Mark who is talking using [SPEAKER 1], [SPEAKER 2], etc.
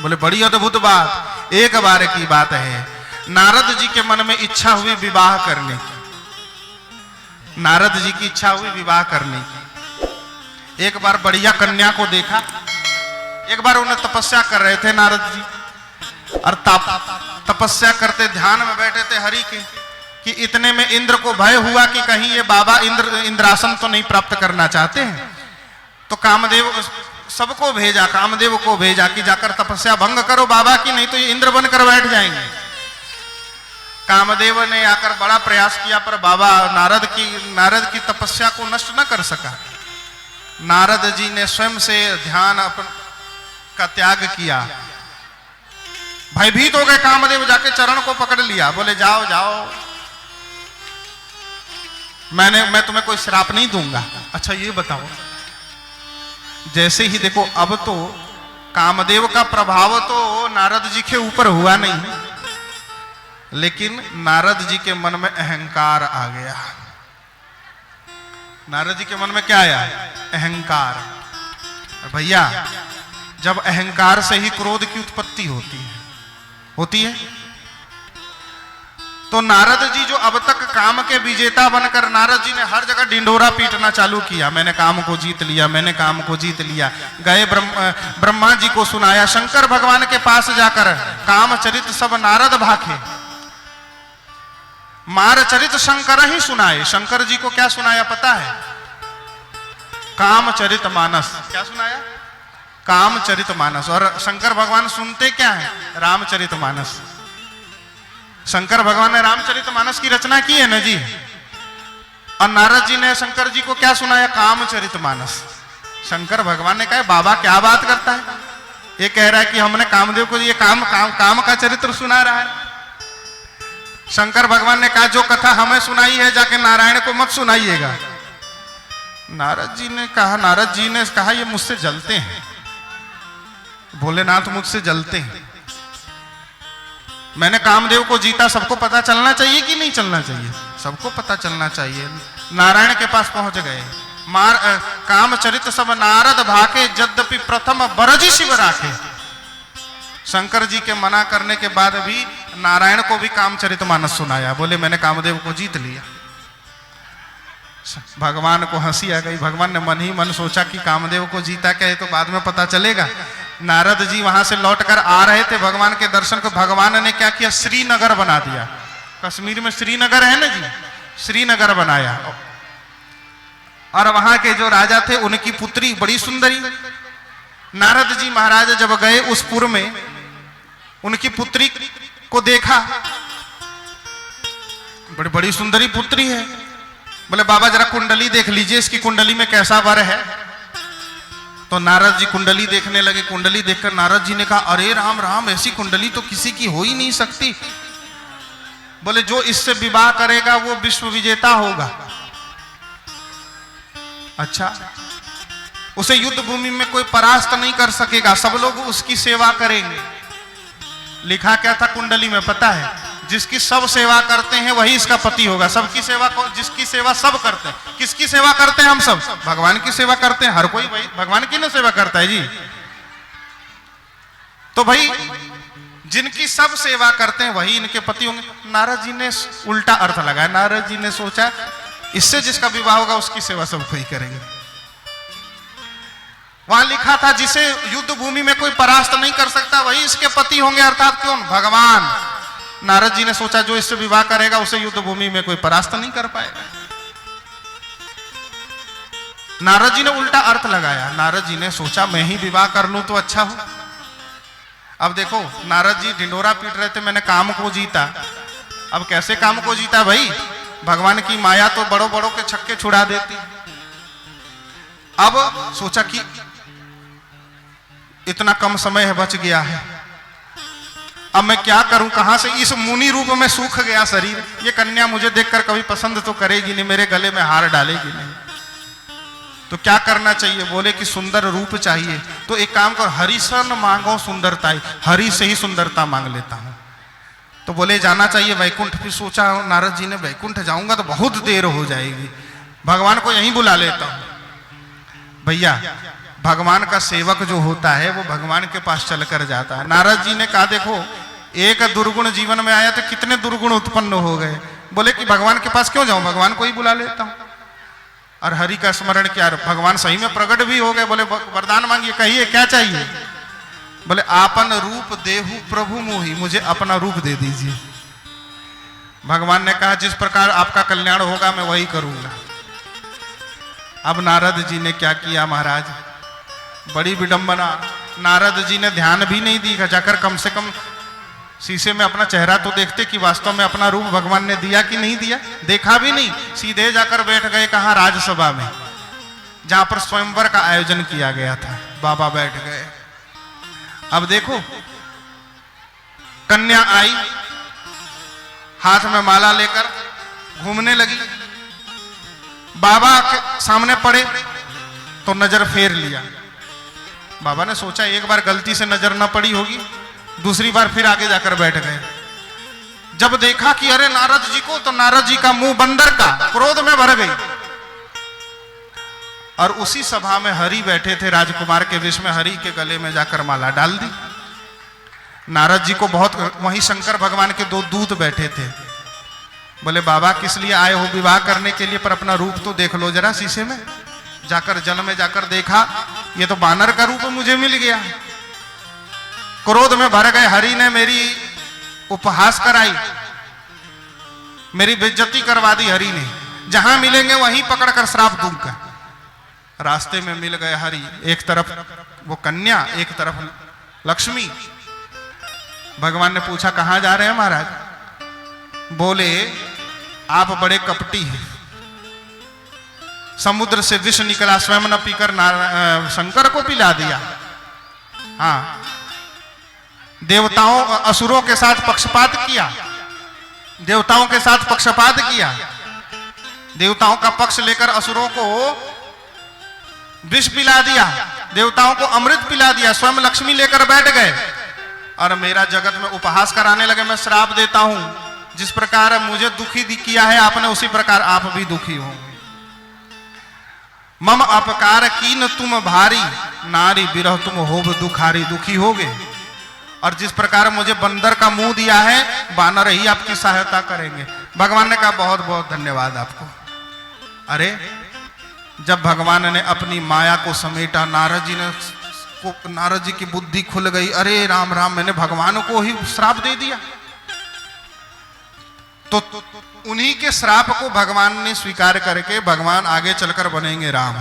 [SPEAKER 1] बोले बड़ी अद्भुत बात। एक बार की बात है, नारद जी के मन में इच्छा हुई विवाह करने की। नारद जी की इच्छा हुई विवाह करने की। एक बार बढ़िया कन्या को देखा। एक बार उन्हें तपस्या कर रहे थे नारद जी, और तपस्या करते ध्यान में बैठे थे हरि के, कि इतने में इंद्र को भय हुआ कि कहीं ये बाबा इंद्रासन तो नहीं प्राप्त करना चाहते हैं। तो कामदेव सबको भेजा, कामदेव को भेजा कि जाकर तपस्या भंग करो बाबा की, नहीं तो ये इंद्र बनकर बैठ जाएंगे। कामदेव ने आकर बड़ा प्रयास किया, पर बाबा नारद की तपस्या को नष्ट न कर सका। नारद जी ने स्वयं से ध्यान का त्याग किया। भयभीत हो गए कामदेव, जाके चरण को पकड़ लिया, बोले जाओ जाओ, मैं तुम्हें कोई श्राप नहीं दूंगा। अच्छा ये बताओ, जैसे ही देखो, अब तो कामदेव का प्रभाव तो नारद जी के ऊपर हुआ नहीं, लेकिन नारद जी के मन में अहंकार आ गया। नारद जी के मन में क्या आया? अहंकार। भैया, जब अहंकार से ही क्रोध की उत्पत्ति होती है। तो नारद जी जो अब तक काम के विजेता बनकर, नारद जी ने हर जगह डिंडोरा पीटना चालू किया, मैंने काम को जीत लिया, मैंने काम को जीत लिया। गए ब्रह्मा जी को सुनाया, शंकर भगवान के पास जाकर कामचरित सब नारद भाखे। मार चरित शंकर ही सुनाए। शंकर जी को क्या सुनाया पता है? कामचरित मानस। क्या सुनाया? कामचरित मानस। और शंकर भगवान सुनते क्या है? रामचरित मानस। शंकर भगवान ने रामचरित मानस की रचना की है ना जी। और नारद जी ने शंकर जी को क्या सुनाया? कामचरित मानस। शंकर भगवान ने कहा बाबा क्या बात करता है, ये कह रहा है कि हमने कामदेव को ये काम का चरित्र सुना रहा है। शंकर भगवान ने कहा जो कथा हमें सुनाई है जाके नारायण को मत सुनाइएगा। नारद जी ने कहा ये मुझसे जलते हैं, भोलेनाथ मुझसे जलते हैं। मैंने कामदेव को जीता, सबको पता चलना चाहिए कि नहीं चलना चाहिए? सबको पता चलना चाहिए। नारायण के पास पहुंच गए। कामचरित सब नारद भाके, यद्यपि प्रथम बरजी शिव राखे। शंकर जी के मना करने के बाद भी नारायण को भी कामचरित मानस सुनाया। बोले मैंने कामदेव को जीत लिया। भगवान को हंसी आ गई। भगवान ने मन ही मन सोचा कि कामदेव को जीता क्या है तो बाद में पता चलेगा। नारद जी वहां से लौटकर आ रहे थे भगवान के दर्शन को। भगवान ने क्या किया? श्रीनगर बना दिया। कश्मीर में श्रीनगर है ना जी, श्रीनगर बनाया। और वहां के जो राजा थे उनकी पुत्री बड़ी सुंदरी। नारद जी महाराज जब गए उस पुर में, उनकी पुत्री को देखा, बड़ी सुंदरी पुत्री है। बोले बाबा जरा कुंडली देख लीजिए, इसकी कुंडली में कैसा वर है। तो नारद जी कुंडली देखने लगे। कुंडली देखकर नारद जी ने कहा अरे राम राम, ऐसी कुंडली तो किसी की हो ही नहीं सकती। बोले जो इससे विवाह करेगा वो विश्व विजेता होगा। अच्छा, उसे युद्ध भूमि में कोई परास्त नहीं कर सकेगा, सब लोग उसकी सेवा करेंगे। लिखा क्या था कुंडली में पता है? जिसकी सब सेवा करते हैं वही इसका पति होगा। सबकी सेवा, जिसकी सेवा सब करते हैं। किसकी सेवा करते हैं हम सब? भगवान की सेवा करते हैं। हर कोई भाई भगवान की ना सेवा करता है जी। तो भाई जिनकी सब सेवा करते हैं वही इनके पति होंगे। नारद जी ने उल्टा अर्थ लगाया। नारद जी ने सोचा इससे जिसका विवाह होगा उसकी सेवा सब कोई करेंगे। वहां लिखा था जिसे युद्ध भूमि में कोई परास्त नहीं कर सकता वही इसके पति होंगे, अर्थात कौन? भगवान। नारद जी ने सोचा जो इससे विवाह करेगा उसे युद्ध भूमि में कोई परास्त नहीं कर पाएगा। नारद जी ने उल्टा अर्थ लगाया। नारद जी ने सोचा मैं ही विवाह कर लूं तो अच्छा हो। अब देखो नारद जी ढिंडोरा पीट रहे थे, मैंने काम को जीता। अब कैसे काम को जीता भाई? भगवान की माया तो बड़ों बड़ों के छक्के छुड़ा देती। अब सोचा कि इतना कम समय है बच गया है, अब मैं क्या करूं, कहां से इस मुनि रूप में सूख गया शरीर। ये कन्या मुझे देखकर कभी पसंद तो करेगी नहीं, मेरे गले में हार डालेगी नहीं, तो क्या करना चाहिए? बोले कि सुंदर रूप चाहिए। तो एक काम कर, हरि से न मांगो सुंदरता, हरि से ही सुंदरता मांग लेता हूं। तो बोले जाना चाहिए वैकुंठ। फिर सोचा नारद जी ने वैकुंठ जाऊंगा तो बहुत देर हो जाएगी, भगवान को यहीं बुला लेता हूं। भैया भगवान का सेवक जो होता है वो भगवान के पास चलकर जाता है। नारद जी ने कहा देखो एक दुर्गुण जीवन में आया तो कितने दुर्गुण उत्पन्न हो गए। बोले कि भगवान के पास क्यों जाऊं, भगवान को ही बुला लेता हूं और हरि का स्मरण किया। भगवान सही में प्रकट भी हो गए। बोले वरदान मांगिए, कहिए क्या चाहिए। बोले आपन रूप देहु प्रभु मोहि, मुझे अपना रूप दे दीजिए। भगवान ने कहा जिस प्रकार आपका कल्याण होगा मैं वही करूंगा। अब नारद जी ने क्या किया महाराज, बड़ी विडंबना। नारद जी ने ध्यान भी नहीं दी, जाकर कम से कम शीशे में अपना चेहरा तो देखते कि वास्तव में अपना रूप भगवान ने दिया कि नहीं दिया। देखा भी नहीं, सीधे जाकर बैठ गए कहां, राजसभा में, जहां पर स्वयंवर का आयोजन किया गया था। बाबा बैठ गए। अब देखो कन्या आई, हाथ में माला लेकर घूमने लगी। बाबा के सामने पड़े तो नजर फेर लिया। बाबा ने सोचा एक बार गलती से नजर न पड़ी होगी, दूसरी बार फिर आगे जाकर बैठ गए। जब देखा कि अरे नारद जी को, तो नारद जी का मुंह बंदर का क्रोध में भर गई। और उसी सभा में हरि बैठे थे, राजकुमार के वेश में, हरि के गले में जाकर माला डाल दी। नारद जी को बहुत, वहीं शंकर भगवान के दो दूत बैठे थे। बोले बाबा किस लिए आए हो, विवाह करने के लिए, पर अपना रूप तो देख लो जरा शीशे में। जाकर जल में जाकर देखा, ये तो बानर का रूप मुझे मिल गया। क्रोध में भर गए। हरि ने मेरी उपहास कराई, मेरी बेइज्जती करवा दी। हरि ने जहां मिलेंगे वहीं पकड़कर श्राप दूंगा। रास्ते में मिल गए हरि, एक तरफ वो कन्या, एक तरफ लक्ष्मी। भगवान ने पूछा कहां जा रहे हैं महाराज। बोले आप बड़े कपटी हैं, समुद्र से विष निकला, स्वयं न पीकर शंकर को पिला दिया। हाँ, देवताओं असुरों के साथ पक्षपात किया, देवताओं के साथ पक्षपात किया, देवताओं का पक्ष लेकर असुरों को विष पिला दिया, देवताओं को अमृत पिला दिया, स्वयं लक्ष्मी लेकर बैठ गए और मेरा जगत में उपहास कराने लगे। मैं श्राप देता हूं, जिस प्रकार मुझे दुखी किया है आपने, उसी प्रकार आप भी दुखी हो। मम अपकार कीन तुम भारी, नारी बिरह तुम होब दुखारी। दुखी होगे, और जिस प्रकार मुझे बंदर का मुंह दिया है, बानर ही आपकी सहायता करेंगे। भगवान ने कहा बहुत बहुत धन्यवाद आपको। अरे जब भगवान ने अपनी माया को समेटा, नारद जी की बुद्धि खुल गई। अरे राम राम, मैंने भगवान को ही श्राप दे दिया। तो उन्हीं के श्राप को भगवान ने स्वीकार करके भगवान आगे चलकर बनेंगे राम।